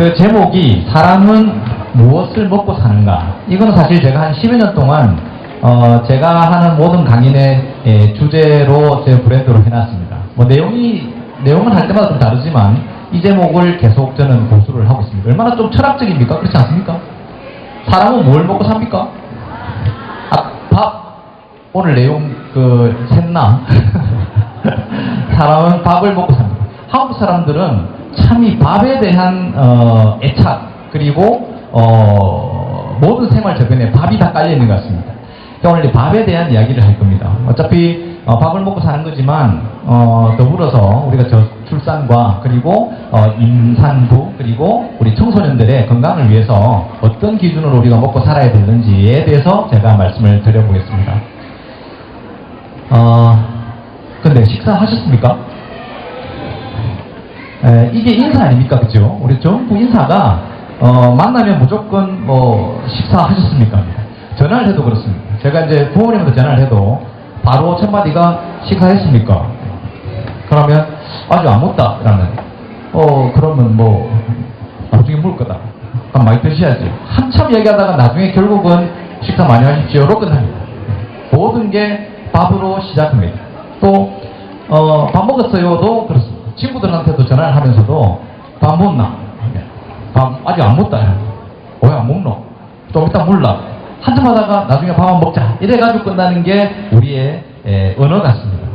그 제목이 사람은 무엇을 먹고 사는가. 이건 사실 제가 한 10여 년 동안 제가 하는 모든 강연의 주제로 제 브랜드로 해놨습니다. 뭐 내용은 할 때마다 좀 다르지만 이 제목을 계속 저는 고수를 하고 있습니다. 얼마나 좀 철학적입니까? 그렇지 않습니까? 사람은 뭘 먹고 삽니까? 밥. 오늘 내용 샜나? 사람은 밥을 먹고 삽니다. 한국 사람들은 참 이 밥에 대한 애착 그리고 모든 생활 저변에 밥이 다 깔려 있는 것 같습니다. 오늘 이 밥에 대한 이야기를 할 겁니다. 어차피 밥을 먹고 사는 거지만 더불어서 우리가 저출산과 그리고 임산부 그리고 우리 청소년들의 건강을 위해서 어떤 기준으로 우리가 먹고 살아야 되는지에 대해서 제가 말씀을 드려보겠습니다. 근데 식사하셨습니까? 이게 인사 아닙니까? 그죠? 우리 전부 인사가 만나면 무조건 식사하셨습니까? 전화를 해도 그렇습니다. 제가 이제 부모님한테 전화를 해도 바로 첫 마디가 식사했습니까? 그러면 아직 안 먹다 라는 그러면 나중에 먹을 거다. 그럼 많이 드셔야지. 한참 얘기하다가 나중에 결국은 식사 많이 하십시오로 끝납니다. 모든 게 밥으로 시작합니다. 또 밥 먹었어요도 그렇습니다. 친구들한테도 전화를 하면서도 밥 먹나? 밥 아직 안 먹다. 왜 안 먹노? 좀 이따 몰라. 한참 하다가 나중에 밥 한번 먹자. 이래가지고 끝나는 게 우리의 언어 같습니다.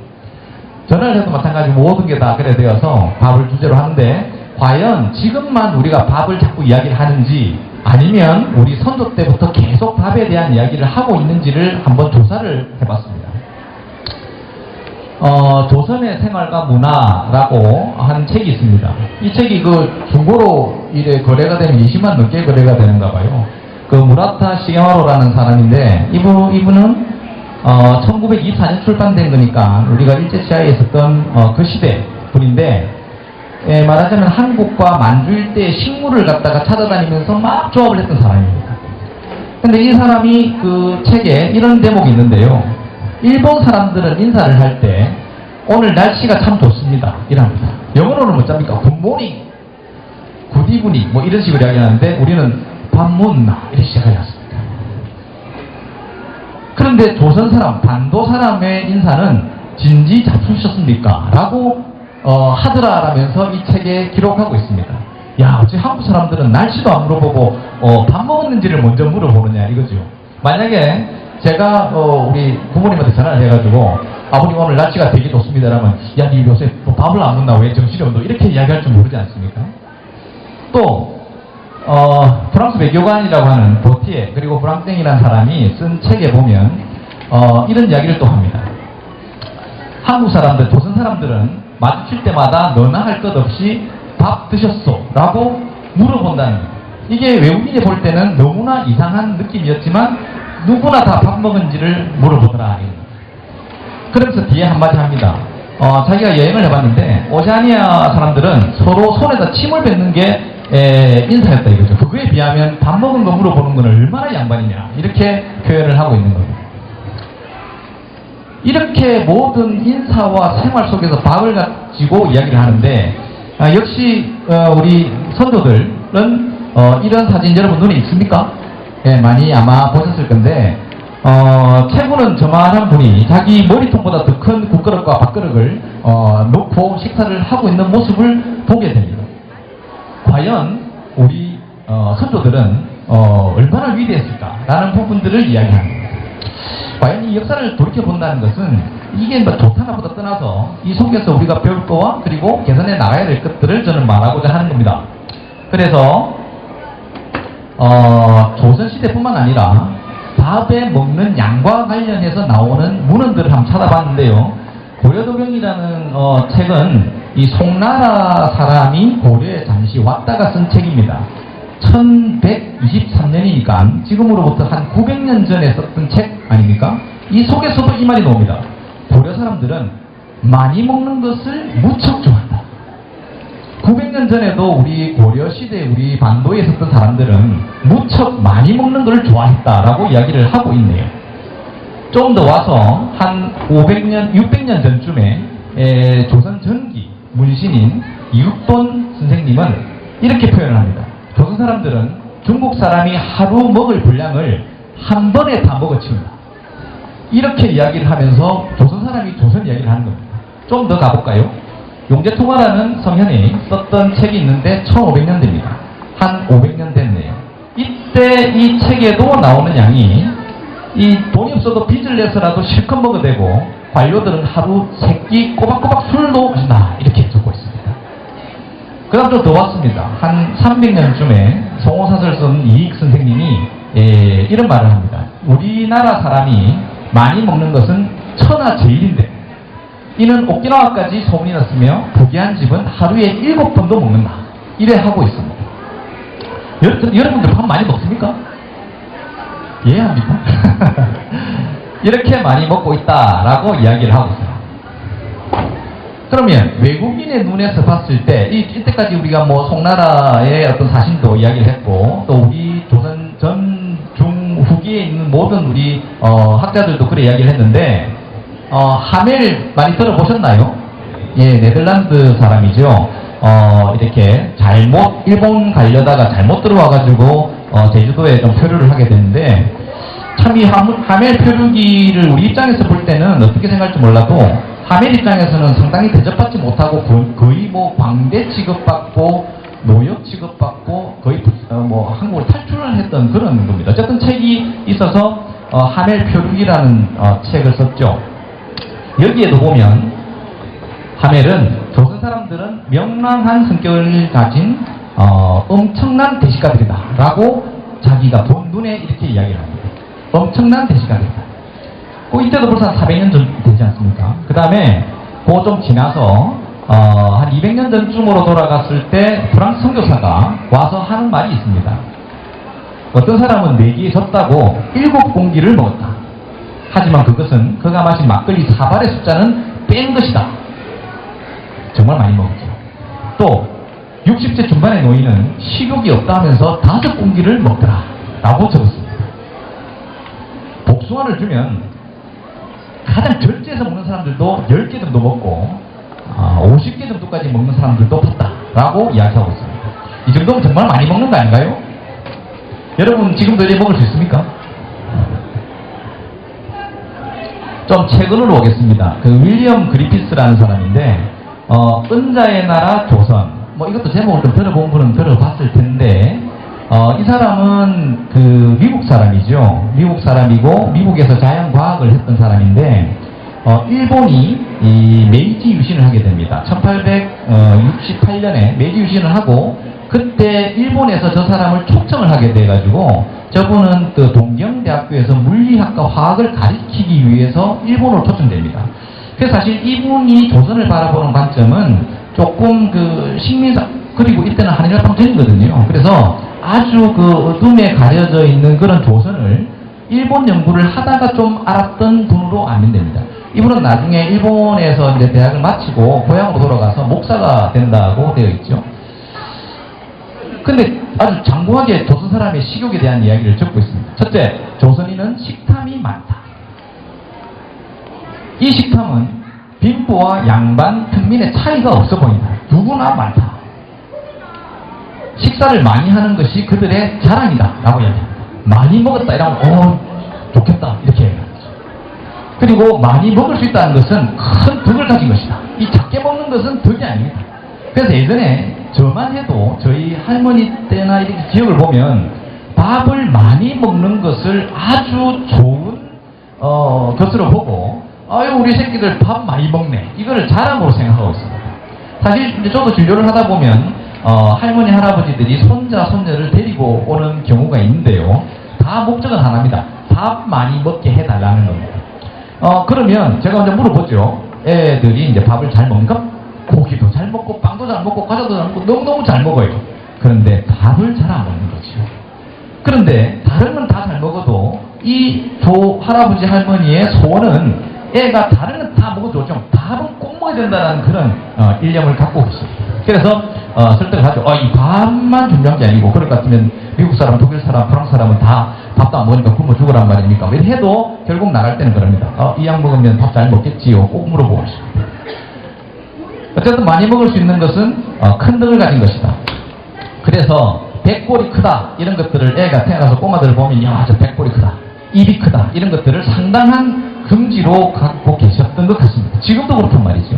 전화를 해도 마찬가지로 모든 게 다 그래 되어서 밥을 주제로 하는데 과연 지금만 우리가 밥을 자꾸 이야기를 하는지 아니면 우리 선조 때부터 계속 밥에 대한 이야기를 하고 있는지를 한번 조사를 해봤습니다. 조선의 생활과 문화라고 한 책이 있습니다. 이 책이 중고로 이래 거래가 되면 20만 넘게 거래가 되는가 봐요. 무라타 시게마로라는 사람인데 이분은 1924년 출판된 거니까 우리가 일제시하에 있었던 그 시대 분인데 말하자면 한국과 만주 일대의 식물을 갖다가 찾아다니면서 막 조합을 했던 사람입니다. 근데 이 사람이 그 책에 이런 대목이 있는데요. 일본 사람들은 인사를 할 때 오늘 날씨가 참 좋습니다 이랍니다. 영어로는 뭐랍니까? 굿모닝, 굿이브닝 이런 식으로 이야기하는데 우리는 밥 먹나 이렇게 시작하였습니다. 그런데 조선 사람, 반도 사람의 인사는 진지 잡수셨습니까? 라고 하더라라면서 이 책에 기록하고 있습니다. 야, 어째 한국 사람들은 날씨도 안 물어보고 밥 먹었는지를 먼저 물어보느냐 이거죠. 만약에 제가 우리 부모님한테 전화를 해가지고 아버님 오늘 날씨가 되게 좋습니다 라면 야, 니 요새 밥을 안 먹나 왜 정신이 없노 이렇게 이야기할 줄 모르지 않습니까? 또 프랑스 외교관이라고 하는 보티에 그리고 프랑땡이라는 사람이 쓴 책에 보면 이런 이야기를 또 합니다. 한국 사람들, 조선 사람들은 마주칠 때마다 너나 할 것 없이 밥 드셨소? 라고 물어본다는 거예요. 이게 외국인이 볼 때는 너무나 이상한 느낌이었지만 누구나 다 밥 먹은지를 물어보더라. 그러면서 뒤에 한마디 합니다. 자기가 여행을 해봤는데 오세아니아 사람들은 서로 손에다 침을 뱉는 게 인사였다 이거죠. 그거에 비하면 밥 먹은 거 물어보는 건 얼마나 양반이냐 이렇게 표현을 하고 있는 겁니다. 이렇게 모든 인사와 생활 속에서 밥을 가지고 이야기를 하는데 역시 우리 선조들은 이런 사진 여러분 눈에 있습니까? 예, 많이 아마 보셨을 건데 최고는 저만한 분이 자기 머리통보다 더 큰 국그릇과 밥그릇을 놓고 식사를 하고 있는 모습을 보게 됩니다. 과연 우리 선조들은 얼마나 위대했을까라는 부분들을 이야기합니다. 과연 이 역사를 돌이켜본다는 것은 이게 좋다 나보다 떠나서 이 속에서 우리가 배울 거와 그리고 개선해 나가야 될 것들을 저는 말하고자 하는 겁니다. 그래서 조선시대뿐만 아니라 밥에 먹는 양과 관련해서 나오는 문헌들을 한번 찾아봤는데요. 고려도경이라는 책은 이 송나라 사람이 고려에 잠시 왔다가 쓴 책입니다. 1123년이니까 지금으로부터 한 900년 전에 썼던 책 아닙니까? 이 속에서도 이 말이 나옵니다. 고려 사람들은 많이 먹는 것을 무척 좋아한다. 900년 전에도 우리 고려시대 우리 반도에 있었던 사람들은 무척 많이 먹는 걸 좋아했다라고 이야기를 하고 있네요. 좀 더 와서 한 500년, 600년 전쯤에 조선 전기 문신인 이육돈 선생님은 이렇게 표현을 합니다. 조선 사람들은 중국 사람이 하루 먹을 분량을 한 번에 다 먹어치운다. 이렇게 이야기를 하면서 조선 사람이 조선 이야기를 하는 겁니다. 좀 더 가볼까요? 용제통화라는 성현이 썼던 책이 있는데 1500년대입니다. 한 500년 됐네요. 이때 이 책에도 나오는 양이 이 돈이 없어도 빚을 내서라도 실컷 먹어도 되고 관료들은 하루 3끼 꼬박꼬박 술도 마신다. 이렇게 적고 있습니다. 그 다음 좀 더 왔습니다. 한 300년쯤에 송호사설 쓴 이익 선생님이 이런 말을 합니다. 우리나라 사람이 많이 먹는 것은 천하제일인데 이는 오키나와까지 소문이 났으며 부귀한 집은 하루에 7번도 먹는다. 이래 하고 있습니다. 여러분들 밥 많이 먹습니까? 이해합니까? 이렇게 많이 먹고 있다라고 이야기를 하고 있어요. 그러면 외국인의 눈에서 봤을 때 이때까지 우리가 뭐 송나라의 어떤 사신도 이야기를 했고 또 우리 조선 전, 중, 후기에 있는 모든 우리 학자들도 그래 이야기를 했는데 하멜 많이 들어보셨나요? 예, 네덜란드 사람이죠. 이렇게 잘못 일본 가려다가 잘못 들어와가지고 제주도에 좀 표류를 하게 됐는데 참 이 하멜 표류기를 우리 입장에서 볼 때는 어떻게 생각할지 몰라도 하멜 입장에서는 상당히 대접받지 못하고 거의 뭐 광대 취급받고 노역 취급받고 거의 뭐 한국을 탈출을 했던 그런 겁니다. 어쨌든 책이 있어서 하멜 표류기라는 책을 썼죠. 여기에도 보면 하멜은 조선 사람들은 명랑한 성격을 가진 엄청난 대식가들이다 라고 자기가 본 눈에 이렇게 이야기를 합니다. 엄청난 대식가들이다. 이때도 벌써 한 400년 전 되지 않습니까? 그 다음에 그거 좀 지나서 한 200년 전쯤으로 돌아갔을 때 프랑스 선교사가 와서 하는 말이 있습니다. 어떤 사람은 내기에 졌다고 7공기를 먹었다. 하지만 그것은 그가 마신 막걸리 4발의 숫자는 뺀 것이다. 정말 많이 먹었죠. 또 60세 중반의 노인은 식욕이 없다 하면서 5공기를 먹더라 라고 적었습니다. 복숭아를 주면 가장 절제해서 먹는 사람들도 10개 정도 먹고 50개 정도까지 먹는 사람들도 봤다 라고 이야기하고 있습니다. 이 정도면 정말 많이 먹는 거 아닌가요? 여러분 지금도 이제 먹을 수 있습니까? 좀 최근으로 오겠습니다. 그 윌리엄 그리피스라는 사람인데 은자의 나라 조선 뭐 이것도 제목을 좀 들어본 분은 들어봤을 텐데 이 사람은 그 미국 사람이죠. 미국 사람이고 미국에서 자연과학을 했던 사람인데 일본이 이 메이지 유신을 하게 됩니다. 1868년에 메이지 유신을 하고 그때 일본에서 저 사람을 초청을 하게 돼가지고 저분은 그 동경대학교에서 물리학과 화학을 가르치기 위해서 일본으로 초청됩니다. 그래서 사실 이분이 조선을 바라보는 관점은 조금 그 식민사 그리고 이때는 한일합방 전이거든요. 그래서 아주 그 어둠에 가려져 있는 그런 조선을 일본 연구를 하다가 좀 알았던 분으로 알면 됩니다. 이분은 나중에 일본에서 이제 대학을 마치고 고향으로 돌아가서 목사가 된다고 되어 있죠. 근데 아주 장구하게 조선 사람의 식욕에 대한 이야기를 적고 있습니다. 첫째, 조선인은 식탐이 많다. 이 식탐은 빈부와 양반, 평민의 차이가 없어 보인다. 누구나 많다. 식사를 많이 하는 것이 그들의 자랑이다 라고 이야기합니다. 많이 먹었다 이러면 좋겠다 이렇게 얘기하죠. 그리고 많이 먹을 수 있다는 것은 큰 덕을 가진 것이다. 이 작게 먹는 것은 덕이 아닙니다. 그래서 예전에 저만 해도 저희 할머니 때나 이렇게 기억을 보면 밥을 많이 먹는 것을 아주 좋은 것으로 보고 아유 우리 새끼들 밥 많이 먹네 이거를 자랑으로 생각하고 있습니다. 사실 이제 저도 진료를 하다 보면 할머니 할아버지들이 손자 손녀를 데리고 오는 경우가 있는데요. 다 목적은 하나입니다. 밥 많이 먹게 해달라는 겁니다. 그러면 제가 먼저 물어보죠. 애들이 이제 밥을 잘 먹는가? 고기도 잘 먹고 빵도 잘 먹고 과자도 잘 먹고 너무너무 잘 먹어요. 그런데 밥을 잘 안 먹는 거죠. 그런데 다른 건 다 잘 먹어도 이 할아버지 할머니의 소원은 애가 다른 건 다 먹어도 좋죠. 밥은 꼭 먹어야 된다는 그런 일념을 갖고 있습니다. 그래서 설득을 하죠. 이 밥만 중요한 게 아니고 그럴 것 같으면 미국 사람, 독일 사람, 프랑스 사람은 다 밥도 안 먹으니까 굶어 죽으란 말입니까? 왜 해도 결국 나갈 때는 그럽니다. 이 약 먹으면 밥 잘 먹겠지요. 꼭 물어보고 있습니다. 어쨌든 많이 먹을 수 있는 것은 큰 덕을 가진 것이다. 그래서 배꼴이 크다 이런 것들을 애가 태어나서 꼬마들을 보면 야, 저 배꼴이 크다, 입이 크다 이런 것들을 상당한 금지로 갖고 계셨던 것 같습니다. 지금도 그렇단 말이죠.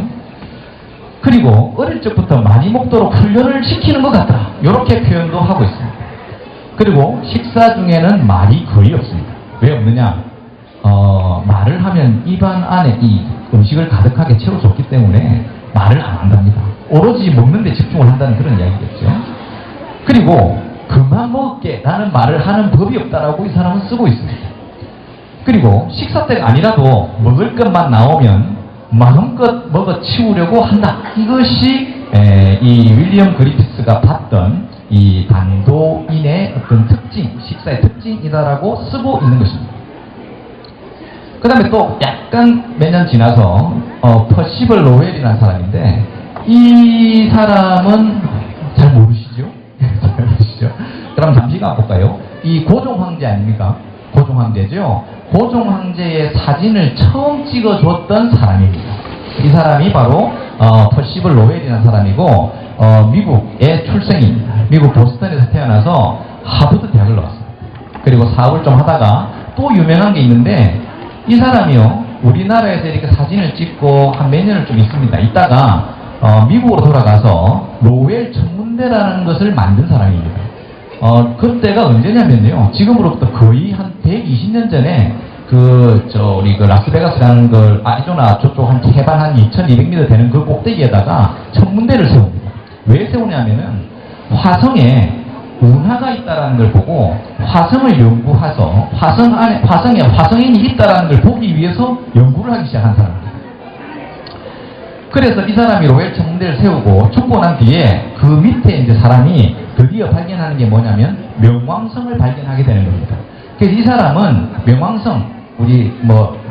그리고 어릴 적부터 많이 먹도록 훈련을 시키는 것 같다 이렇게 표현도 하고 있습니다. 그리고 식사 중에는 말이 거의 없습니다. 왜 없느냐? 말을 하면 입안 안에 이 음식을 가득하게 채워줬기 때문에 말을 안 한답니다. 오로지 먹는 데 집중을 한다는 그런 이야기겠죠. 그리고 그만 먹을게 라는 말을 하는 법이 없다라고 이 사람은 쓰고 있습니다. 그리고 식사 때가 아니라도 먹을 것만 나오면 마음껏 먹어 치우려고 한다. 이것이 이 윌리엄 그리피스가 봤던 이 반도인의 어떤 특징, 식사의 특징이다라고 쓰고 있는 것입니다. 그 다음에 또 약간 몇 년 지나서 퍼시벌 로웰이라는 사람인데 이 사람은 잘 모르시죠? 잘 모르시죠? 그럼 잠시 가볼까요? 이 고종 황제 아닙니까? 고종 황제죠? 고종 황제의 사진을 처음 찍어줬던 사람입니다. 이 사람이 바로 퍼시벌 로웰이라는 사람이고 미국의 출생입니다. 미국 보스턴에서 태어나서 하버드 대학을 나왔습니다. 그리고 사업을 좀 하다가 또 유명한 게 있는데 이 사람이요 우리나라에서 이렇게 사진을 찍고 한 몇 년을 좀 있습니다. 있다가 미국으로 돌아가서 로웰 천문대라는 것을 만든 사람입니다. 그때가 언제냐면요 지금으로부터 거의 한 120년 전에 우리 라스베가스라는 걸 아리조나 저쪽 한 해발 한 2200m 되는 그 꼭대기에다가 천문대를 세웁니다. 왜 세우냐면은 화성에 운하가 있다라는 걸 보고 화성을 연구해서 화성에 화성인이 있다라는 걸 보기 위해서 연구를 하기 시작한 사람입니다. 그래서 이 사람이 로웰 천문대를 세우고 죽고 난 뒤에 그 밑에 이제 사람이 드디어 발견하는 게 뭐냐면 명왕성을 발견하게 되는 겁니다. 그래서 이 사람은 명왕성 우리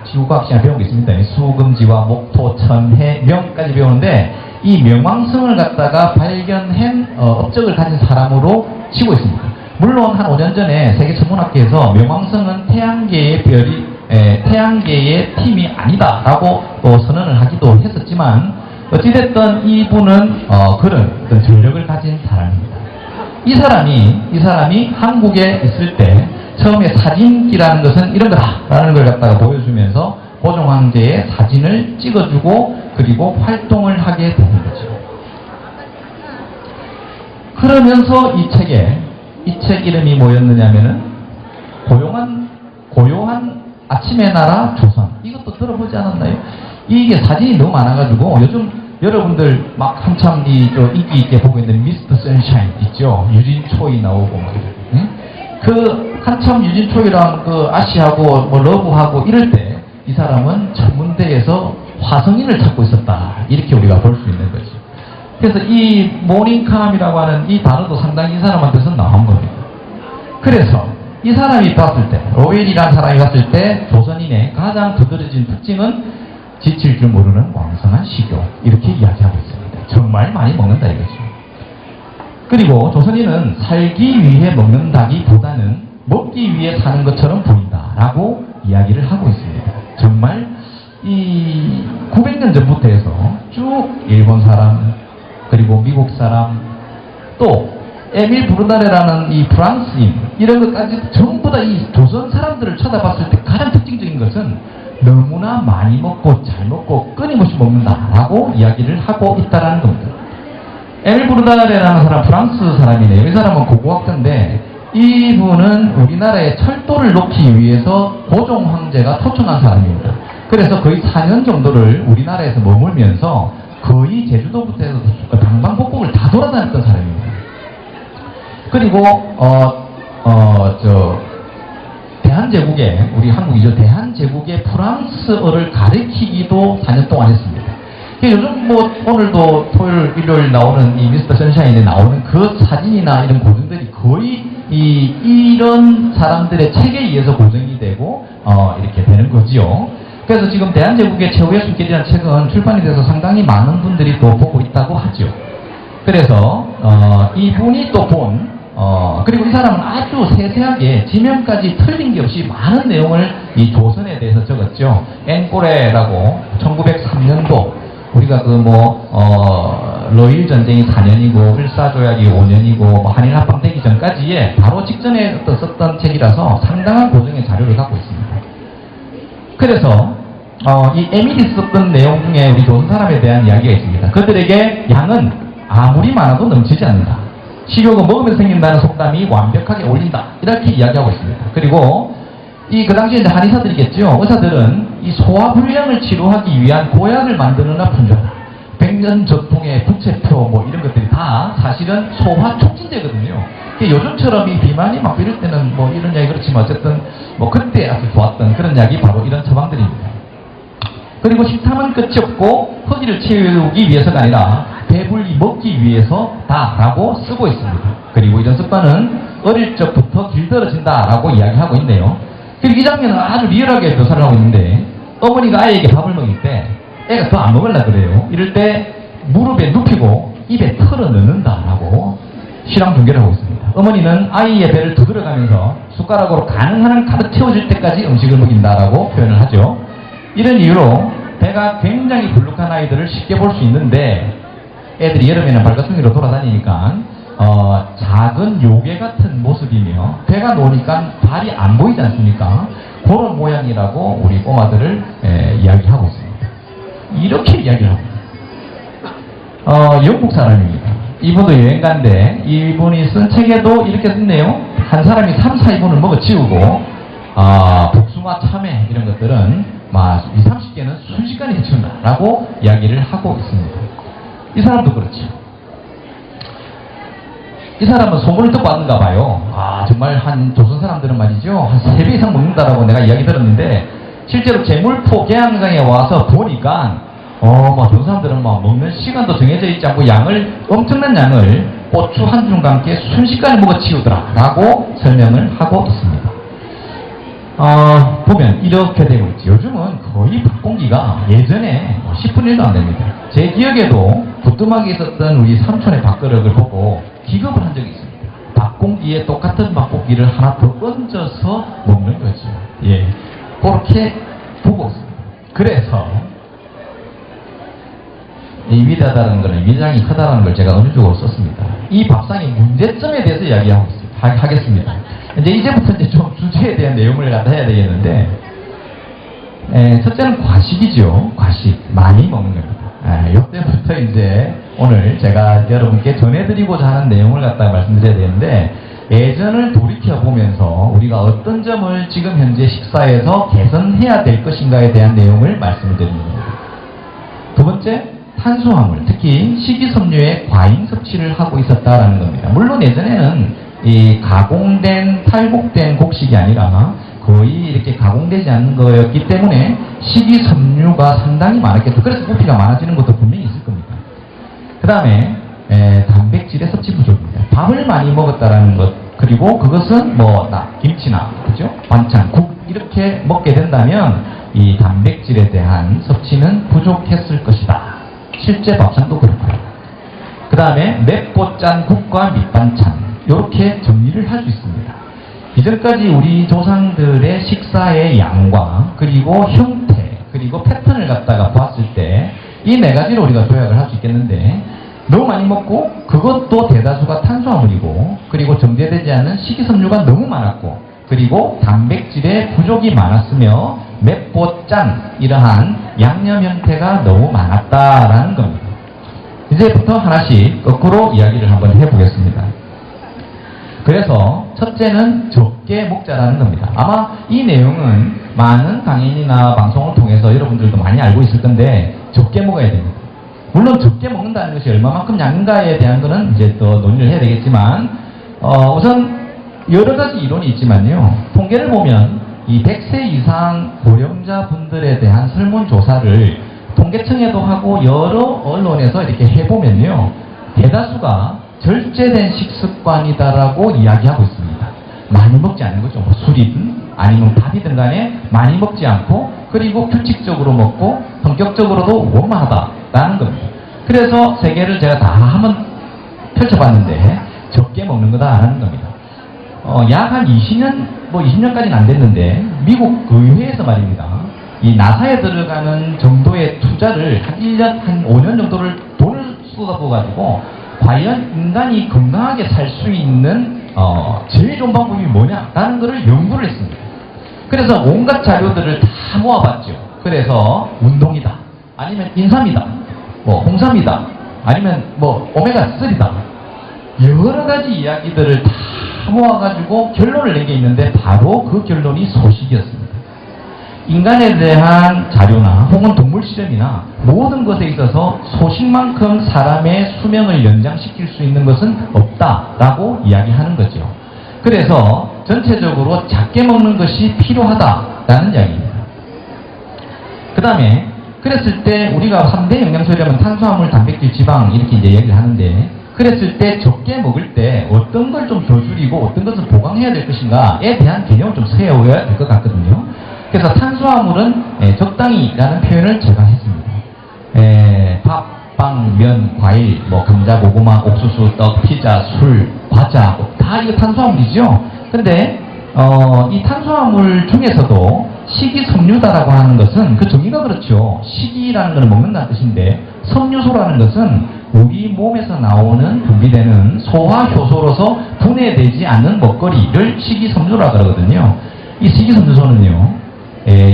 지구과학 시간에 배운 게 있습니다. 수금지와 목토, 천, 해, 명까지 배우는데 이 명왕성을 갖다가 발견한 업적을 가진 사람으로 치고 있습니다. 물론 한 5년 전에 세계천문학계에서 명왕성은 태양계의 팀이 아니다라고 또 선언을 하기도 했었지만 어찌됐든 이분은 그런 어떤 전력을 가진 사람입니다. 이 사람이 한국에 있을 때 처음에 사진기라는 것은 이런 거다라는 걸 갖다가 보여주면서 고종 황제의 사진을 찍어주고 그리고 활동을 하게 되는 거죠. 그러면서 이 책 이름이 뭐였느냐면은 고요한 아침의 나라 조선. 이것도 들어보지 않았나요? 이게 사진이 너무 많아가지고 요즘 여러분들 막 한참 인기 있게 보고 있는 미스터 선샤인 있죠? 유진초이 나오고 막 그 한참 유진초이랑 그 아시하고 러브하고 이럴 때 이 사람은 천문대에서 화성인을 찾고 있었다. 이렇게 우리가 볼 수 있는 거죠. 그래서 이 모닝캄이라고 하는 이 단어도 상당히 이 사람한테서 나온 겁니다. 그래서 이 사람이 봤을 때, 로웰이라는 사람이 봤을 때 조선인의 가장 두드러진 특징은 지칠 줄 모르는 왕성한 식욕. 이렇게 이야기하고 있습니다. 정말 많이 먹는다 이거죠. 그리고 조선인은 살기 위해 먹는다기보다는 먹기 위해 사는 것처럼 보인다라고 이야기를 하고 있습니다. 정말 이 900년 전부터 해서 쭉 일본 사람 그리고 미국 사람 또 에밀 브루나레라는 이 프랑스인 이런 것까지 전부 다 이 조선 사람들을 쳐다봤을 때 가장 특징적인 것은 너무나 많이 먹고 잘 먹고 끊임없이 먹는다라고 이야기를 하고 있다는 겁니다. 에밀 브루나레라는 사람 프랑스 사람이네요. 이 사람은 고고학자인데 이분은 우리나라의 철도를 놓기 위해서 고종 황제가 토청한 사람입니다. 그래서 거의 4년 정도를 우리나라에서 머물면서 거의 제주도부터 해서 방방곡곡을 다 돌아다녔던 사람입니다. 그리고 대한제국에 우리 한국이죠. 대한제국의 프랑스어를 가르치기도 4년 동안 했습니다. 요즘 오늘도 토요일, 일요일 나오는 이 미스터 선샤인에 나오는 그 사진이나 이런 고증들이 거의 이런 사람들의 책에 의해서 고증이 되고 이렇게 되는 거지요. 그래서 지금 대한제국의 최후의 숨결이라는 책은 출판이 돼서 상당히 많은 분들이 또 보고 있다고 하죠. 그래서 이분이 또 그리고 이 사람은 아주 세세하게 지명까지 틀린 게 없이 많은 내용을 이 조선에 대해서 적었죠. 앵꼬레라고 1903년도 우리가 러일 전쟁이 4년이고 을사조약이 5년이고 뭐 한일 합방 되기 전까지에 바로 직전에 썼던 책이라서 상당한 고증의 자료를 갖고 있습니다. 그래서 이 에밀이 썼던 내용 중에 우리 조선 사람에 대한 이야기가 있습니다. 그들에게 양은 아무리 많아도 넘치지 않는다. 식욕은 먹으면서 생긴다는 속담이 완벽하게 어울린다. 이렇게 이야기하고 있습니다. 그리고 그 당시에 이제 한의사들이겠죠. 의사들은 이 소화불량을 치료하기 위한 고약을 만드느라 분주하다. 백년전통의 부채표 뭐 이런 것들이 다 사실은 소화 촉진제거든요. 요즘처럼 이 비만이 막 이럴 때는 뭐 이런 약이 그렇지만 어쨌든 뭐 그때 아주 좋았던 그런 약이 바로 이런 처방들입니다. 그리고 식탐은 끝이 없고 허기를 채우기 위해서가 아니라 배불리 먹기 위해서다라고 쓰고 있습니다. 그리고 이런 습관은 어릴 적부터 길들어진다라고 이야기하고 있네요. 그리고 이 장면은 아주 리얼하게 묘사를 하고 있는데 어머니가 아이에게 밥을 먹일 때 애가 더 안 먹으려 그래요. 이럴 때 무릎에 눕히고 입에 털어 넣는다라고 실황 중계를 하고 있습니다. 어머니는 아이의 배를 두드려가면서 숟가락으로 가능한 한 가득 채워질 때까지 음식을 먹인다라고 표현을 하죠. 이런 이유로 배가 굉장히 불룩한 아이들을 쉽게 볼 수 있는데 애들이 여름에는 발가벗기로 돌아다니니까 작은 요괴 같은 모습이며 배가 노니까 발이 안 보이지 않습니까? 그런 모양이라고 우리 꼬마들을 이야기하고 있습니다. 이렇게 이야기를 합니다. 영국 사람입니다. 이분도 여행가인데 이분이 쓴 책에도 이렇게 썼네요. 한 사람이 3, 4인분을 먹어 치우고 복숭아, 참외 이런 것들은 막 20, 30개는 순식간에 해치운다라고 이야기를 하고 있습니다. 이 사람도 그렇죠. 이 사람은 소문을 듣고 왔는가 봐요. 정말 한 조선 사람들은 말이죠. 한 3배 이상 먹는다라고 내가 이야기 들었는데 실제로 제물포 개항장에 와서 보니까 막 조선 사람들은 막 먹는 시간도 정해져 있지 않고 엄청난 양을 고추 한 줌과 함께 순식간에 먹어 치우더라라고 설명을 하고 있습니다. 보면 이렇게 되고 있지. 요즘은 거의 밥공기가 예전에 10분의 1도 안 됩니다. 제 기억에도 부뚜막에 있었던 우리 삼촌의 밥그릇을 보고 기겁을 한 적이 있습니다. 밥공기에 똑같은 밥고기를 하나 더 얹어서 먹는 거죠. 예, 그렇게 보고 있습니다. 그래서 이 위대하다는 것은 위장이 크다는 걸 제가 음식적으로 썼습니다. 이 밥상의 문제점에 대해서 이야기하고 하겠습니다. 이제부터 좀 주제에 대한 내용을 갖다 해야 되겠는데, 첫째는 과식이죠. 과식. 많이 먹는 겁니다. 이때부터 이제 오늘 제가 여러분께 전해드리고자 하는 내용을 갖다 말씀드려야 되는데, 예전을 돌이켜보면서 우리가 어떤 점을 지금 현재 식사에서 개선해야 될 것인가에 대한 내용을 말씀을 드립니다. 두 번째, 탄수화물, 특히 식이섬유의 과잉 섭취를 하고 있었다라는 겁니다. 물론 예전에는 이 가공된, 탈곡된 곡식이 아니라 거의 이렇게 가공되지 않는 거였기 때문에 식이섬유가 상당히 많았겠죠. 그래서 부피가 많아지는 것도 분명히 있을 겁니다. 그 다음에 단백질의 섭취 부족입니다. 밥을 많이 먹었다라는 것, 그리고 그것은 김치나, 그죠? 반찬, 국 이렇게 먹게 된다면 이 단백질에 대한 섭취는 부족했을 것이다. 실제 밥상도 그렇고요. 그 다음에 맵고 짠 국과 밑반찬, 이렇게 정리를 할 수 있습니다. 이전까지 우리 조상들의 식사의 양과 그리고 형태 그리고 패턴을 갖다가 보았을 때 이 네 가지로 우리가 조약을 할 수 있겠는데, 너무 많이 먹고 그것도 대다수가 탄수화물이고, 그리고 정제되지 않은 식이섬유가 너무 많았고, 그리고 단백질의 부족이 많았으며 맵고 짠 이러한 양념 형태가 너무 많았다라는 겁니다. 이제부터 하나씩 거꾸로 이야기를 한번 해보겠습니다. 그래서 첫째는 적게 먹자라는 겁니다. 아마 이 내용은 많은 강연이나 방송을 통해서 여러분들도 많이 알고 있을 건데, 적게 먹어야 됩니다. 물론 적게 먹는다는 것이 얼마만큼 양인가에 대한 거는 이제 또 논의를 해야 되겠지만, 우선 여러 가지 이론이 있지만요, 통계를 보면 이 100세 이상 고령자 분들에 대한 설문조사를 통계청에도 하고 여러 언론에서 이렇게 해보면요, 대다수가 절제된 식습관이다라고 이야기하고 있습니다. 많이 먹지 않는 거죠. 술이든 아니면 밥이든 간에 많이 먹지 않고, 그리고 규칙적으로 먹고 성격적으로도 원만하다라는 겁니다. 그래서 세계를 제가 다 한번 펼쳐봤는데 적게 먹는 거다라는 겁니다. 약 한 20년, 20년까지는 안 됐는데 미국 의회에서 말입니다, 이 나사에 들어가는 정도의 투자를 한 1년, 한 5년 정도를 돈을 꺾어가지고 과연 인간이 건강하게 살 수 있는 제일 좋은 방법이 뭐냐라는 것을 연구를 했습니다. 그래서 온갖 자료들을 다 모아봤죠. 그래서 운동이다, 아니면 인삼이다, 뭐 홍삼이다, 아니면 뭐 오메가3다, 여러 가지 이야기들을 다 모아가지고 결론을 낸 게 있는데 바로 그 결론이 소식이었습니다. 인간에 대한 자료나 혹은 동물 실험이나 모든 것에 있어서 소식만큼 사람의 수명을 연장시킬 수 있는 것은 없다라고 이야기하는 거죠. 그래서 전체적으로 작게 먹는 것이 필요하다라는 이야기입니다. 그 다음에 그랬을 때 우리가 3대 영양소라면 탄수화물, 단백질, 지방 이렇게 이제 얘기를 하는데, 그랬을 때 적게 먹을 때 어떤 걸 좀 더 줄이고 어떤 것을 보강해야 될 것인가에 대한 개념을 좀 세워야 될 것 같거든요. 그래서 탄수화물은 적당히라는 표현을 제가 했습니다. 밥, 빵, 면, 과일, 뭐 감자, 고구마, 옥수수, 떡, 피자, 술, 과자 다 이거 탄수화물이죠. 근데 이 탄수화물 중에서도 식이섬유다라고 하는 것은 그 정의가 그렇죠. 식이라는 것은 먹는다는 뜻인데 섬유소라는 것은 우리 몸에서 나오는 분비되는 소화효소로서 분해되지 않는 먹거리를 식이섬유라고 그러거든요. 이 식이섬유소는요,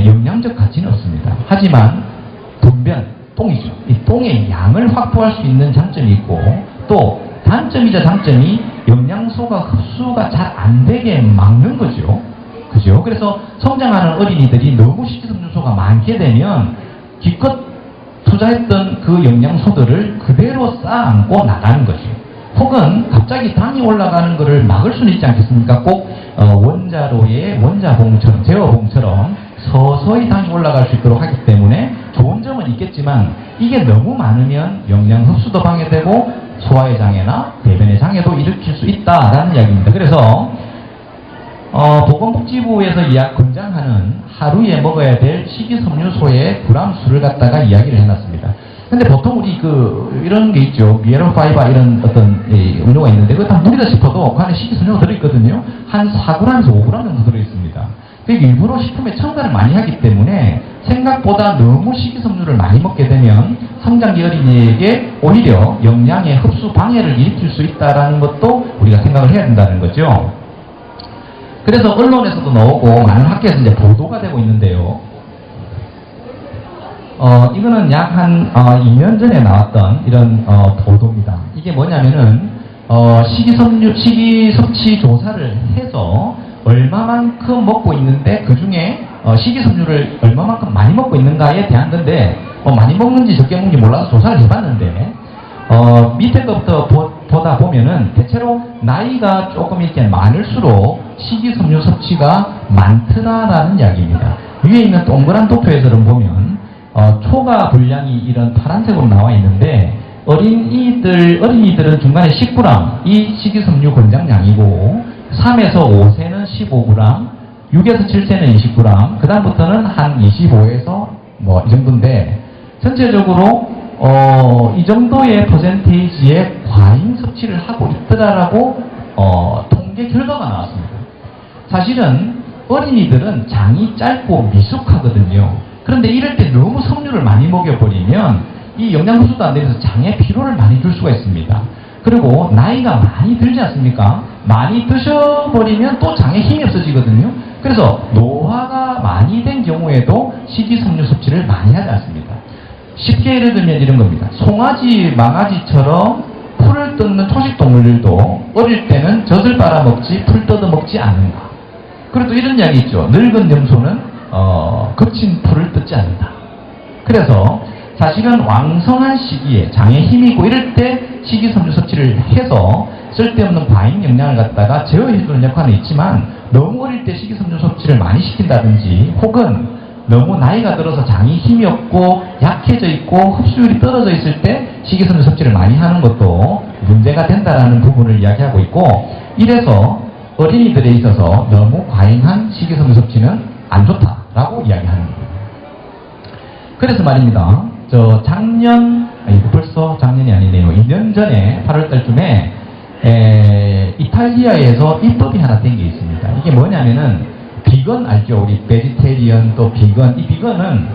영양적 가치는 없습니다. 하지만 분변, 똥이죠. 이 똥의 양을 확보할 수 있는 장점이 있고, 또 단점이자 장점이 영양소가 흡수가 잘 안 되게 막는 거죠. 그죠? 그래서 성장하는 어린이들이 너무 식이섬유소가 많게 되면 기껏 투자했던 그 영양소들을 그대로 쌓아안고 나가는 거죠. 혹은 갑자기 당이 올라가는 것을 막을 수는 있지 않겠습니까? 꼭 원자로의 원자봉처럼, 제어봉처럼 서서히 당이 올라갈 수 있도록 하기 때문에 좋은 점은 있겠지만 이게 너무 많으면 영양 흡수도 방해되고 소화의 장애나 배변의 장애도 일으킬 수 있다라는 이야기입니다. 그래서 보건복지부에서 권장하는 하루에 먹어야 될 식이섬유소의 그램 수를 갖다가 이야기를 해놨습니다. 근데 보통 우리 이런 게 있죠. 미네랄 파이버 이런 어떤 음료가 있는데 그거 다 물이다 싶어도 그 안에 식이섬유가 들어있거든요. 한 4g에서 5g 정도 들어있습니다. 그러니까 일부러 식품에 첨가를 많이 하기 때문에 생각보다 너무 식이섬유를 많이 먹게 되면 성장기 어린이에게 오히려 영양의 흡수 방해를 일으킬 수 있다는 것도 우리가 생각을 해야 된다는 거죠. 그래서 언론에서도 나오고 많은 학교에서 이제 보도가 되고 있는데요. 이거는 약 한 2년 전에 나왔던 이런 보도입니다. 이게 뭐냐면은 식이 섭취 조사를 해서 얼마만큼 먹고 있는데 그 중에 식이섬유를 얼마만큼 많이 먹고 있는가에 대한 건데 많이 먹는지 적게 먹는지 몰라서 조사를 해봤는데 밑에 것부터 보다 보면은 대체로 나이가 조금 이렇게 많을수록 식이섬유 섭취가 많더라라는 이야기입니다. 위에 있는 동그란 도표에서는 보면 초과 분량이 이런 파란색으로 나와 있는데 어린이들은 중간에 10g 이 식이섬유 권장량이고 3에서 5세는 15g, 6에서 7세는 20g, 그 다음부터는 한 25에서 뭐 이 정도인데 전체적으로 이 정도의 퍼센테이지의 과잉 섭취를 하고 있더라라고 통계 결과가 나왔습니다. 사실은 어린이들은 장이 짧고 미숙하거든요. 그런데 이럴 때 너무 섬유를 많이 먹여버리면 이 영양 흡수도 안 되면서 장에 피로를 많이 줄 수가 있습니다. 그리고 나이가 많이 들지 않습니까? 많이 드셔버리면 또 장에 힘이 없어지거든요. 그래서 노화가 많이 된 경우에도 식이섬유 섭취를 많이 하지 않습니다. 쉽게 예를 들면 이런 겁니다. 송아지, 망아지처럼 풀을 뜯는 초식 동물들도 어릴 때는 젖을 빨아먹지 풀 뜯어먹지 않는다. 그리고 또 이런 이야기 있죠. 늙은 염소는 거친 풀을 뜯지 않는다. 그래서 사실은 왕성한 시기에 장에 힘이 있고 이럴 때 식이섬유 섭취를 해서 쓸데없는 과잉 영양을 갖다가 제어해주는 역할은 있지만 너무 어릴 때 식이섬유 섭취를 많이 시킨다든지 혹은 너무 나이가 들어서 장이 힘이 없고 약해져 있고 흡수율이 떨어져 있을 때 식이섬유 섭취를 많이 하는 것도 문제가 된다는 부분을 이야기하고 있고, 이래서 어린이들에 있어서 너무 과잉한 식이섬유 섭취는 안 좋다라고 이야기하는 겁니다. 그래서 말입니다. 벌써 작년이 아니네요. 2년 전에 8월달쯤에 이탈리아에서 입법이 하나 된 게 있습니다. 이게 뭐냐면은 비건 알죠? 우리 베지테리언 또 비건. 이 비건은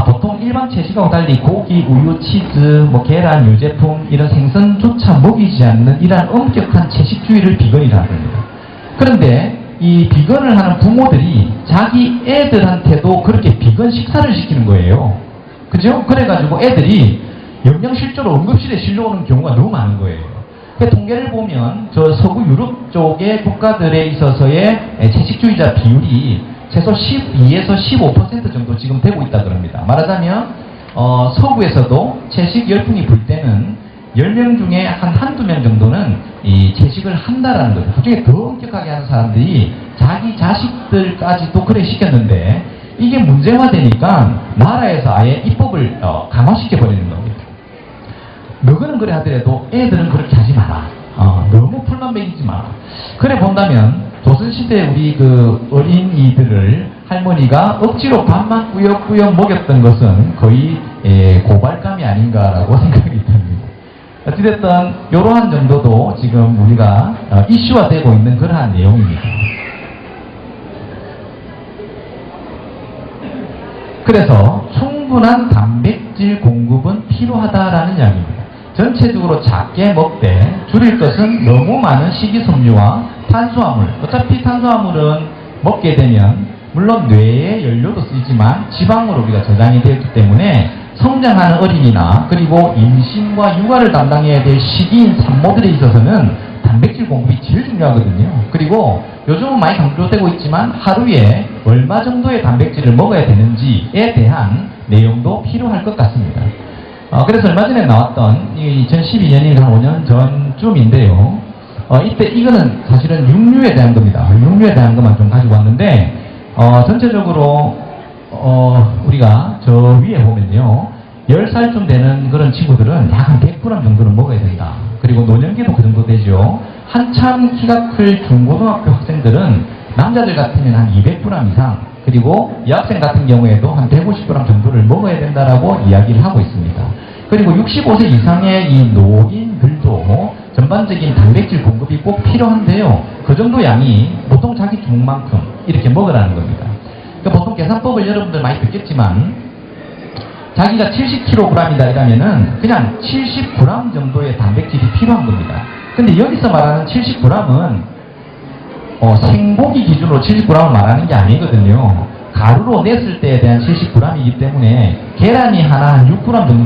보통 일반 채식하고 달리 고기, 우유, 치즈, 뭐 계란, 유제품 이런 생선조차 먹이지 않는 이러한 엄격한 채식주의를 비건이라 합니다. 그런데 이 비건을 하는 부모들이 자기 애들한테도 그렇게 비건 식사를 시키는 거예요. 그죠? 그래가지고 애들이 영양실조로 응급실에 실려오는 경우가 너무 많은 거예요. 그 통계를 보면 저 서구 유럽 쪽의 국가들에 있어서의 채식주의자 비율이 최소 12에서 15% 정도 지금 되고 있다 그럽니다. 말하자면 서구에서도 채식 열풍이 불 때는 10명 중에 한두 명 정도는 이 채식을 한다라는 거죠. 그중에 더 엄격하게 하는 사람들이 자기 자식들까지도 그래 시켰는데 이게 문제화되니까 나라에서 아예 입법을 강화시켜버리는 겁니다. 너희는 그래 하더라도 애들은 그렇게 하지 마라. 너무 풀만 먹이지 마라. 그래 본다면 조선시대 우리 그 어린이들을 할머니가 억지로 밥만 꾸역꾸역 먹였던 것은 거의 고발감이 아닌가라고 생각이 듭니다. 어찌됐든 이러한 정도도 지금 우리가 이슈화되고 있는 그러한 내용입니다. 그래서 충분한 단백질 공급은 필요하다라는 이야기입니다. 전체적으로 작게 먹되 줄일 것은 너무 많은 식이섬유와 탄수화물. 어차피 탄수화물은 먹게 되면 물론 뇌의 연료도 쓰이지만 지방으로 우리가 저장이 되었기 때문에 성장하는 어린이나 그리고 임신과 육아를 담당해야 될 시기인 산모들에 있어서는 단백질 공급이 제일 중요하거든요. 그리고 요즘은 많이 강조되고 있지만 하루에 얼마 정도의 단백질을 먹어야 되는지에 대한 내용도 필요할 것 같습니다. 그래서 얼마 전에 나왔던 2012년인가 한 5년 전쯤인데요. 이때 이거는 사실은 육류에 대한 겁니다. 육류에 대한 것만 좀 가지고 왔는데 전체적으로 우리가 저 위에 보면요. 10살쯤 되는 그런 친구들은 약 한 100g 정도는 먹어야 된다. 그리고 노년기도 그 정도 되죠. 한참 키가 클 중고등학교 학생들은 남자들 같으면 한 200g 이상, 그리고 여학생 같은 경우에도 한 150g 정도를 먹어야 된다라고 이야기를 하고 있습니다. 그리고 65세 이상의 이 노인들도 전반적인 단백질 공급이 꼭 필요한데요. 그 정도 양이 보통 자기 중만큼 이렇게 먹으라는 겁니다. 그러니까 보통 계산법을 여러분들 많이 듣겠지만 자기가 70kg이다 이러면은 그냥 70g 정도의 단백질이 필요한 겁니다. 근데 여기서 말하는 70g은 생고기 기준으로 70g을 말하는 게 아니거든요. 가루로 냈을 때에 대한 70g이기 때문에 계란이 하나 한 6g 정도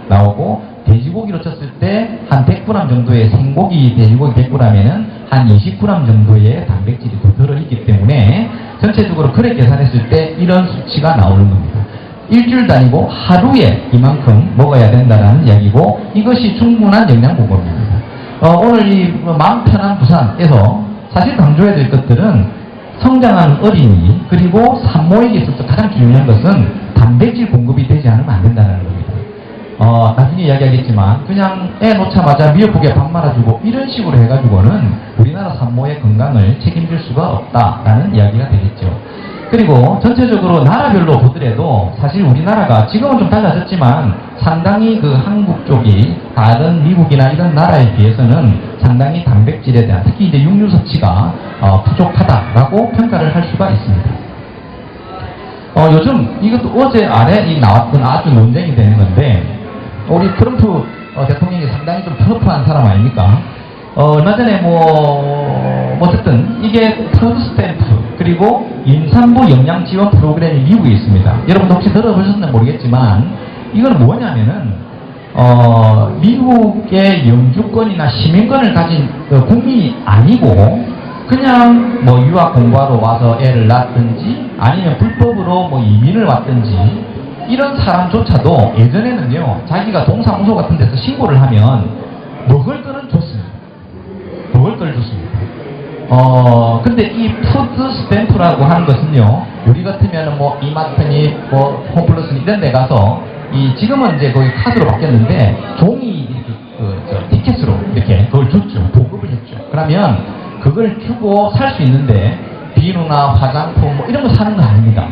나오고 돼지고기로 쳤을 때 한 100g 정도의 생고기 돼지고기 100g에는 한 20g 정도의 단백질이 더 들어있기 때문에 전체적으로 그렇게 계산했을 때 이런 수치가 나오는 겁니다. 일주일 단위고 하루에 이만큼 먹어야 된다는 이야기고 이것이 충분한 영양 공급입니다. 오늘 이 마음 편한 부산에서 사실 강조해야 될 것들은 성장하는 어린이 그리고 산모에게 있어서 가장 중요한 것은 단백질 공급이 되지 않으면 안 된다는 겁니다. 나중에 이야기하겠지만 그냥 애 놓자마자 미역국에 밥 말아주고 이런 식으로 해가지고는 우리나라 산모의 건강을 책임질 수가 없다라는 이야기가 되겠죠. 그리고 전체적으로 나라별로 보더라도 사실 우리나라가 지금은 좀 달라졌지만 상당히 그 한국 쪽이 다른 미국이나 이런 나라에 비해서는 상당히 단백질에 대한 특히 이제 육류 섭취가 부족하다라고 평가를 할 수가 있습니다. 요즘 이것도 어제 아래 나왔던 아주 논쟁이 되는 건데 우리 트럼프 대통령이 상당히 좀 터프한 사람 아닙니까? 얼마 전에 어쨌든 이게 푸드 스탬프 그리고 임산부 영양 지원 프로그램이 미국에 있습니다. 여러분도 혹시 들어보셨는지 모르겠지만 이건 뭐냐면은 미국의 영주권이나 시민권을 가진 국민이 아니고 그냥 유학 공부하러 와서 애를 낳았든지 아니면 불법으로 이민을 왔든지 이런 사람조차도 예전에는요 자기가 동사무소 같은 데서 신고를 하면 먹을 거는 줬습니다. 먹을 걸 줬습니다. 근데 이 푸드 스탬프라고 하는 것은요 우리 같으면 이마트니 홈플러스니 이런 데 가서 지금은 이제 거기 카드로 바뀌었는데 종이 티켓으로 이렇게 그걸 줬죠. 보급을 했죠. 그러면 그걸 주고 살 수 있는데 비누나 화장품 이런 거 사는 거 아닙니다.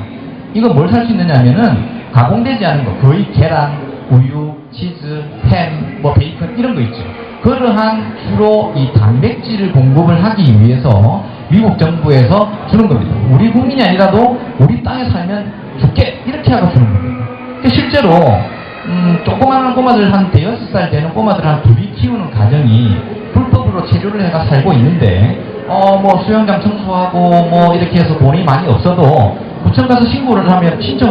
이거 뭘 살 수 있느냐면은 가공되지 않은 거 거의 계란, 우유, 치즈, 햄, 베이컨 이런 거 있죠. 그러한 주로 이 단백질을 공급을 하기 위해서 미국 정부에서 주는 겁니다. 우리 국민이 아니라도 우리 땅에 살면 줄게 이렇게 하고 주는 겁니다. 실제로 조그마한 꼬마들 한 대여섯 살 되는 꼬마들 한 둘이 키우는 가정이 불법으로 체류를 해가 살고 있는데 뭐 수영장 청소하고 뭐 이렇게 해서 돈이 많이 없어도 구청 가서 신청을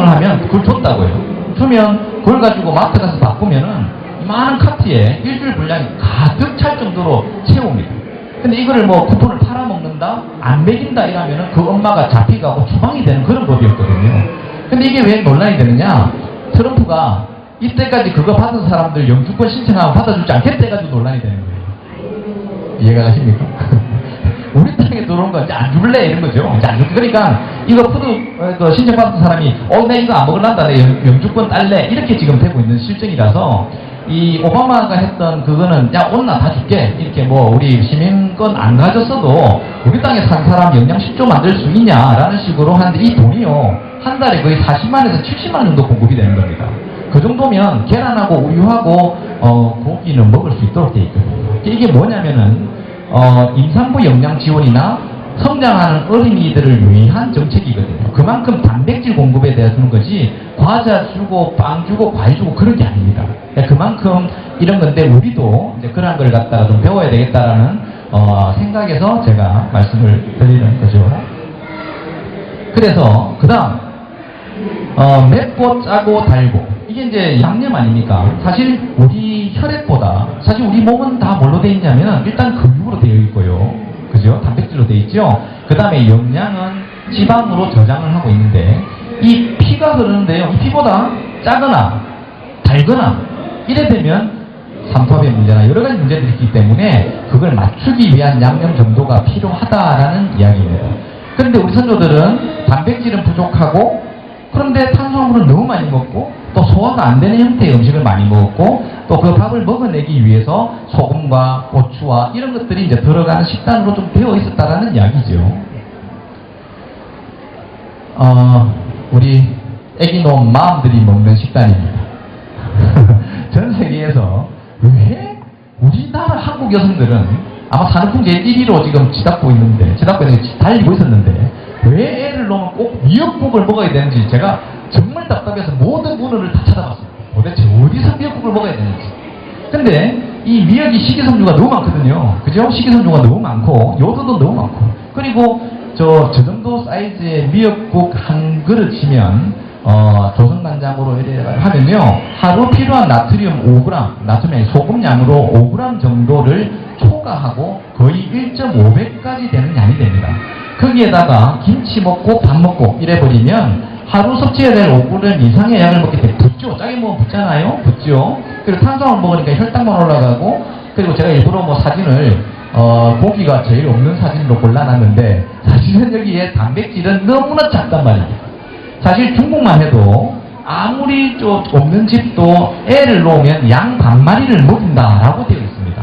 하면 그걸 줬다고요. 주면 그걸 가지고 마트 가서 바꾸면은 많은 카트에 일주일 분량이 가득 찰 정도로 채웁니다. 근데 이거를 뭐 쿠폰을 팔아먹는다, 안 먹인다 이러면은 그 엄마가 잡혀가고 추방이 되는 그런 법이었거든요. 근데 이게 왜 논란이 되느냐? 트럼프가 이때까지 그거 받은 사람들 영주권 신청하고 받아주지 않겠다 해가지고 논란이 되는 거예요. 이해가 가십니까? 우리 땅에 들어온 거 이제 안 줄래 이런 거죠. 이제 안 줄래. 그러니까 이거 푸드 신청 받은 사람이 내 이거 안 먹을란다, 내 영주권 딸래 이렇게 지금 되고 있는 실정이라서 이 오바마가 했던 그거는 야 온나 다 줄게 이렇게 뭐 우리 시민권 안 가졌어도 우리 땅에 산 사람 영양실조 만들 수 있냐라는 식으로 하는데 이 돈이요 한 달에 거의 40만에서 70만 정도 공급이 되는 겁니다. 그 정도면 계란하고 우유하고 고기는 먹을 수 있도록 돼 있거든요. 이게 뭐냐면은 임산부 영양 지원이나 성장하는 어린이들을 위한 정책이거든요. 그만큼 단백질 공급에 대해 주는 거지 과자 주고 빵 주고 과일 주고 그런 게 아닙니다. 그만큼 이런 건데 우리도 이제 그런 걸 갖다가 좀 배워야 되겠다라는 생각에서 제가 말씀을 드리는 거죠. 그래서 그 다음 맵고 짜고 달고 이게 이제 양념 아닙니까? 사실 우리 혈액보다 사실 우리 몸은 다 뭘로 되어 있냐면 일단 근육으로 되어 있고요. 그죠? 단백질로 되어 있죠? 그 다음에 영양은 지방으로 저장을 하고 있는데 이 피가 흐르는데요. 이 피보다 짜거나 달거나 이래 되면 삼투압의 문제나 여러 가지 문제들이 있기 때문에 그걸 맞추기 위한 양념 정도가 필요하다라는 이야기입니다. 그런데 우리 선조들은 단백질은 부족하고 그런데 탄수화물은 너무 많이 먹고 또 소화가 안 되는 형태의 음식을 많이 먹었고 또 그 밥을 먹어내기 위해서 소금과 고추와 이런 것들이 이제 들어가는 식단으로 좀 되어 있었다라는 이야기죠. 우리 애기놈 마음들이 먹는 식단입니다. 전 세계에서 왜 우리나라 한국 여성들은 아마 산후풍 제일 1위로 지금 치닫고 있는데 달리고 있었는데 왜 애를 놓으면 꼭 미역국을 먹어야 되는지 제가 정말 답답해서 모든 문헌을 다 찾아봤어요. 도대체 어디서 미역국을 먹어야 되는지. 근데 이 미역이 식이섬유가 너무 많거든요. 그죠? 식이섬유가 너무 많고 요도도 너무 많고 그리고 저 정도 사이즈의 미역국 한 그릇이면 조선간장으로 이래 하면요 하루 필요한 나트륨 5g, 나트륨의 소금량으로 5g 정도를 초과하고 거의 1.5배까지 되는 양이 됩니다. 거기에다가 김치 먹고 밥 먹고 이래버리면 하루 섭취해야 될 5g 이상의 양을 먹기 때문에 붓죠. 짜게 먹으면 붓잖아요. 붓죠. 그리고 탄수화물 먹으니까 혈당만 올라가고 그리고 제가 일부러 뭐 사진을 고기가 제일 없는 사진으로 골라놨는데 사실은 여기에 단백질은 너무나 작단 말입니다. 사실 중국만 해도 아무리 좀 없는 집도 애를 놓으면 양 반마리를 먹인다라고 되어 있습니다.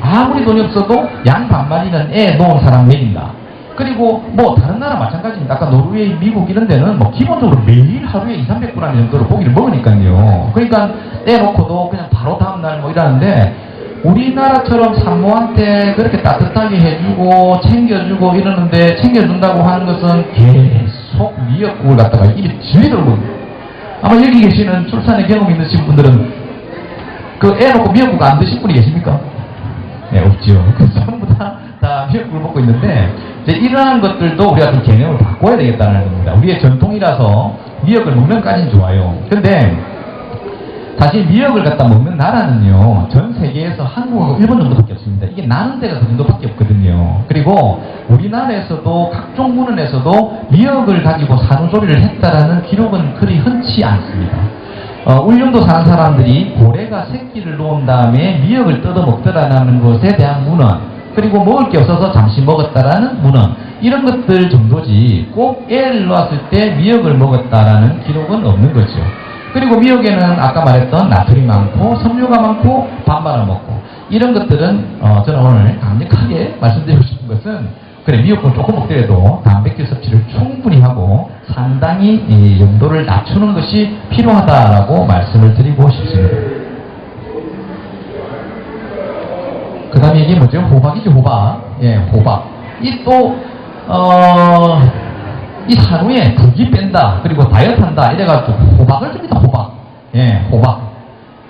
아무리 돈이 없어도 양 반마리는 애 놓은 사람 먹인다. 그리고 뭐 다른 나라 마찬가지입니다. 아까 노르웨이, 미국 이런 데는 뭐 기본적으로 매일 하루에 200~300g 정도로 고기를 먹으니까요. 그러니까 떼놓고도 그냥 바로 다음날 뭐 이러는데 우리나라처럼 산모한테 그렇게 따뜻하게 해주고 챙겨주고 이러는데 챙겨준다고 하는 것은 계속 미역국을 갖다가 입에 질리더라고요. 아마 여기 계시는 출산의 경험 있으신 분들은 그 애 놓고 미역국 안 드신 분이 계십니까? 네, 없지요. 그래서 전부 다 미역국을 먹고 있는데 이제 이러한 것들도 우리가 좀 개념을 바꿔야 되겠다는 겁니다. 우리의 전통이라서 미역을 먹는 까지는 좋아요. 근데 사실 미역을 갖다 먹는 나라는요 전 세계에서 한국하고 일본 정도밖에 없습니다. 이게 나는 데가 그 정도밖에 없거든요. 그리고 우리나라에서도 각종 문헌에서도 미역을 가지고 산후조리를 했다라는 기록은 그리 흔치 않습니다. 울릉도 사는 사람들이 고래가 새끼를 놓은 다음에 미역을 뜯어 먹더라는 것에 대한 문헌, 그리고 먹을 게 없어서 잠시 먹었다라는 문헌, 이런 것들 정도지 꼭 애를 놓았을 때 미역을 먹었다라는 기록은 없는 거죠. 그리고 미역에는 아까 말했던 나트륨이 많고 섬유가 많고 밥 말아 먹고 이런 것들은 저는 오늘 강력하게 말씀드리고 싶은 것은 그래 미역국 조금 먹더라도 단백질 섭취를 충분히 하고 상당히 이 염도를 낮추는 것이 필요하다라고 말씀을 드리고 싶습니다. 그 다음에 이게 뭐죠? 호박이죠, 호박. 예, 호박. 이 또 이 산후에 붓기 뺀다, 그리고 다이어트 한다, 이래가지고 호박을 줍니다, 호박. 예, 호박.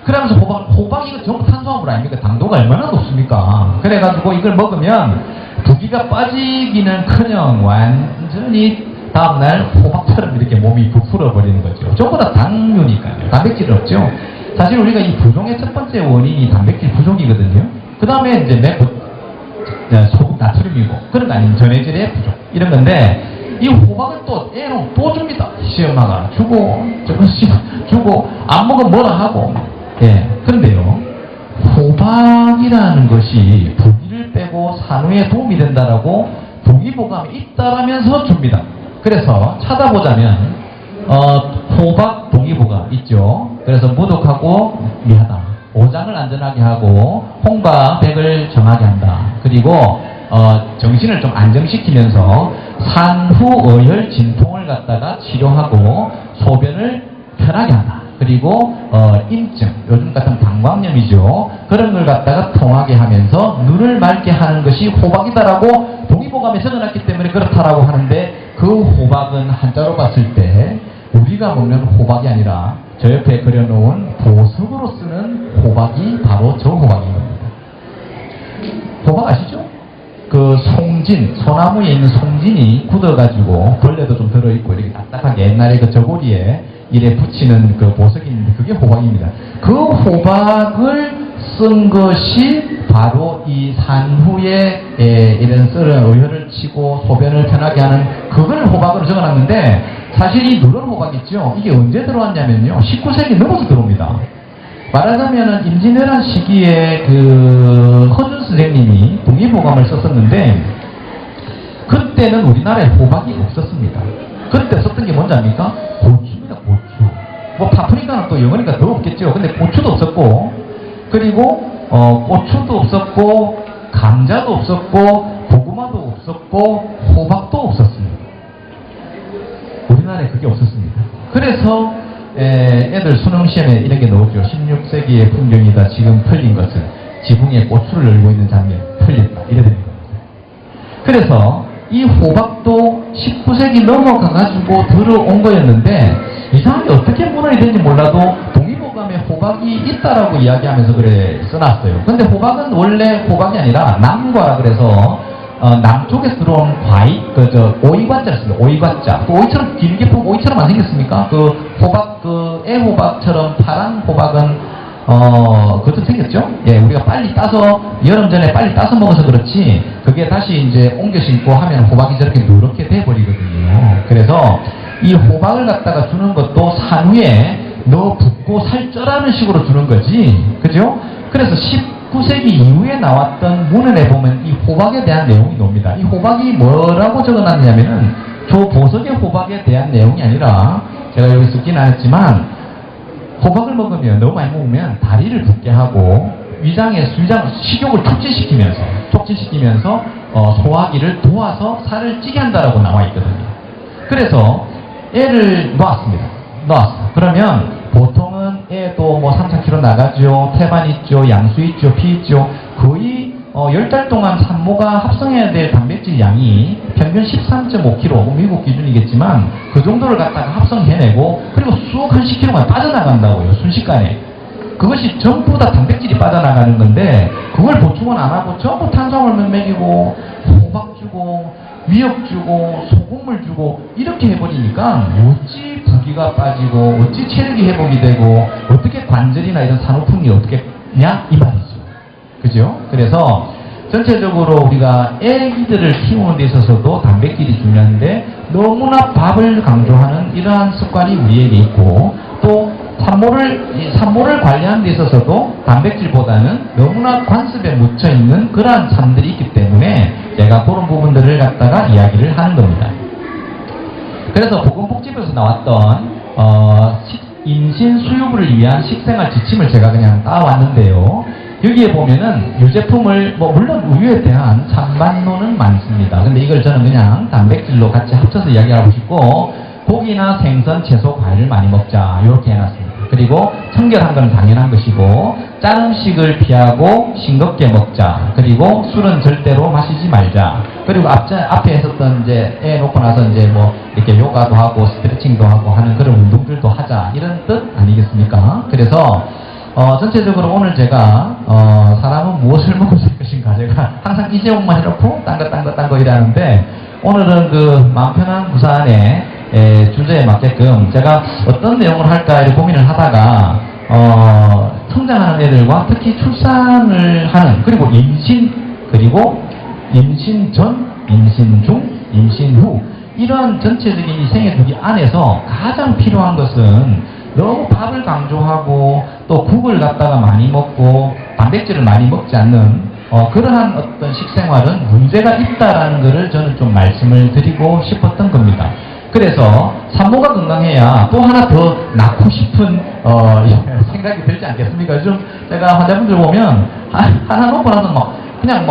그러면서 호박 이거 전부 탄수화물 아닙니까? 당도가 얼마나 높습니까? 그래가지고 이걸 먹으면 붓기가 빠지기는 커녕 완전히 다음날 호박처럼 이렇게 몸이 부풀어 버리는 거죠. 전부 다 당류니까요. 단백질이 없죠. 사실 우리가 이 부종의 첫 번째 원인이 단백질 부족이거든요. 그 다음에 이제 소금 나트륨이고, 그런 거 아니면 전해질의 부족, 이런 건데, 이 호박은 또 애는 또 줍니다. 시엄마가 주고, 조금씩 주고, 안 먹으면 뭐라 하고. 예. 그런데요, 호박이라는 것이 부기를 빼고 산후에 도움이 된다라고 동의보감이 있다라면서 줍니다. 그래서 찾아보자면, 호박 동의보감 있죠. 그래서 무독하고 미하다. 오장을 안전하게 하고, 홍과 백을 정하게 한다. 그리고, 정신을 좀 안정시키면서 산후 어혈 진통을 갖다가 치료하고 소변을 편하게 한다. 그리고 임증, 요즘 같은 방광염이죠. 그런 걸 갖다가 통하게 하면서 눈을 맑게 하는 것이 호박이다라고 동의보감에 적어놨기 때문에 그렇다라고 하는데, 그 호박은 한자로 봤을 때 우리가 먹는 호박이 아니라 저 옆에 그려놓은 보석으로 쓰는 호박이 바로 저 호박인 겁니다. 호박 아시죠? 그 송진, 소나무에 있는 송진이 굳어가지고 벌레도 좀 들어있고 이렇게 딱딱하게 옛날에 그 저고리에 이래 붙이는 그 보석이 있는데 그게 호박입니다. 그 호박을 쓴 것이 바로 이 산후에 이런 썰은 어혈을 치고 소변을 편하게 하는 그걸 호박으로 적어놨는데, 사실 이 누런 호박 있죠? 이게 언제 들어왔냐면요, 19세기 넘어서 들어옵니다. 말하자면은 임진왜란 시기에 그 허준 선생님이 동의보감을 썼었는데, 그때는 우리나라에 호박이 없었습니다. 그때 썼던 게 뭔지 압니까? 고추입니다, 고추. 뭐 파프리카는 또 영어니까 더 없겠죠. 근데 고추도 없었고, 그리고 고추도 없었고, 감자도 없었고, 고구마도 없었고, 호박도 없었습니다. 우리나라에 그게 없었습니다. 그래서 애들 수능시험에 이런 게 나오죠. 16세기의 풍경이다. 지금 풀린 것은 지붕에 고추를 열고 있는 장면 풀렸다. 이래 되는 겁니다. 그래서 이 호박도 19세기 넘어가가지고 들어온 거였는데, 이상하게 어떻게 문헌이 되는지 몰라도 동의보감에 호박이 있다라고 이야기하면서 그래 써놨어요. 근데 호박은 원래 호박이 아니라 남과라 그래서 남쪽에서 들어온 과이, 오이과자를 씁니다. 오이과자. 그 오이처럼 길게 펴고 오이처럼 안 생겼습니까? 그 호박, 애호박처럼 파란 호박은, 그것도 생겼죠? 예, 우리가 빨리 따서, 여름 전에 빨리 따서 먹어서 그렇지, 그게 다시 이제 옮겨 심고 하면 호박이 저렇게 누렇게 돼버리거든요. 그래서 이 호박을 갖다가 주는 것도 산후에 너 붓고 살쪄라는 식으로 주는 거지. 그죠? 그래서 19세기 이후에 나왔던 문헌에 보면 이 호박에 대한 내용이 나옵니다. 이 호박이 뭐라고 적어놨냐면은 저 보석의 호박에 대한 내용이 아니라, 제가 여기 쓰긴 안 했지만, 호박을 먹으면, 너무 많이 먹으면 다리를 붓게 하고 위장 식욕을 촉진시키면서 소화기를 도와서 살을 찌게 한다라고 나와 있거든요. 그래서 애를 놓았습니다. 그러면 보통은 애도 뭐 3-4kg 나가죠. 태반 있죠, 양수 있죠, 피 있죠. 거의 10달 동안 산모가 합성해야 될 단백질 양이 평균 13.5kg, 미국 기준이겠지만 그 정도를 갖다가 합성해내고, 그리고 쑥 한 10kg만 빠져나간다고요, 순식간에. 그것이 전부 다 단백질이 빠져나가는 건데, 그걸 보충은 안 하고 전부 탄수화물만 먹이고 호박 주고 미역 주고 소금물 주고 이렇게 해버리니까 어찌 부기가 빠지고 어찌 체력이 회복이 되고 어떻게 관절이나 이런 산후풍이 어떻게 냐 이 말이죠. 그죠? 그래서 전체적으로 우리가 애기들을 키우는 데 있어서도 단백질이 중요한데, 너무나 밥을 강조하는 이러한 습관이 우리에게 있고, 또 산모를 관리하는 데 있어서도 단백질보다는 너무나 관습에 묻혀있는 그러한 삶들이 있기 때문에 제가 그런 부분들을 갖다가 이야기를 하는 겁니다. 그래서 보건복지부에서 나왔던 임신 수유부를 위한 식생활 지침을 제가 그냥 따왔는데요. 여기에 보면은 유제품을, 물론 우유에 대한 찬반론은 많습니다. 근데 이걸 저는 그냥 단백질로 같이 합쳐서 이야기하고 싶고, 고기나 생선, 채소, 과일을 많이 먹자, 이렇게 해놨습니다. 그리고 청결한 건 당연한 것이고, 짠 음식을 피하고 싱겁게 먹자. 그리고 술은 절대로 마시지 말자. 그리고 앞에 했었던 이제 애 놓고 나서 이제 뭐 이렇게 요가도 하고 스트레칭도 하고 하는 그런 운동들도 하자 이런 뜻 아니겠습니까? 그래서 전체적으로 오늘 제가 사람은 무엇을 먹고 살 것인가 제가 항상 이 제목만 해놓고 딴 거 일하는데 오늘은 그 마음 편한 부산의 주제에 맞게끔 제가 어떤 내용을 할까 이렇게 고민을 하다가 성장하는 애들과 특히 출산을 하는 그리고 임신 그리고 임신 전, 임신 중, 임신 후 이러한 전체적인 이 생애주기 안에서 가장 필요한 것은 너무 밥을 강조하고 또 국을 갖다가 많이 먹고 단백질을 많이 먹지 않는 그러한 어떤 식생활은 문제가 있다라는 것을 저는 좀 말씀을 드리고 싶었던 겁니다. 그래서 산모가 건강해야 또 하나 더 낳고 싶은 생각이 들지 않겠습니까? 요즘 제가 환자분들 보면 하나 놓고 나서 그냥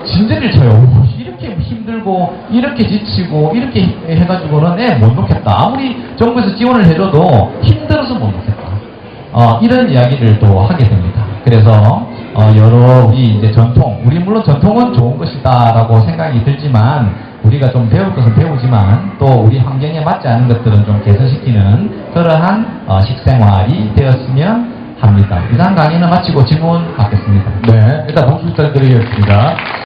진저리를 쳐요. 이렇게 힘들고 이렇게 지치고 이렇게 해가지고는 애 못 놓겠다. 아무리 정부에서 지원을 해줘도 힘들어서 못 놓겠다. 이런 이야기를 또 하게 됩니다. 그래서 여러 우리 이제 전통, 우리 물론 전통은 좋은 것이다라고 생각이 들지만 우리가 좀 배울 것은 배우지만 또 우리 환경에 맞지 않은 것들은 좀 개선시키는 그러한 식생활이 되었으면 합니다. 이상 강의는 마치고 질문 받겠습니다. 네, 일단 박수 부탁드리겠습니다.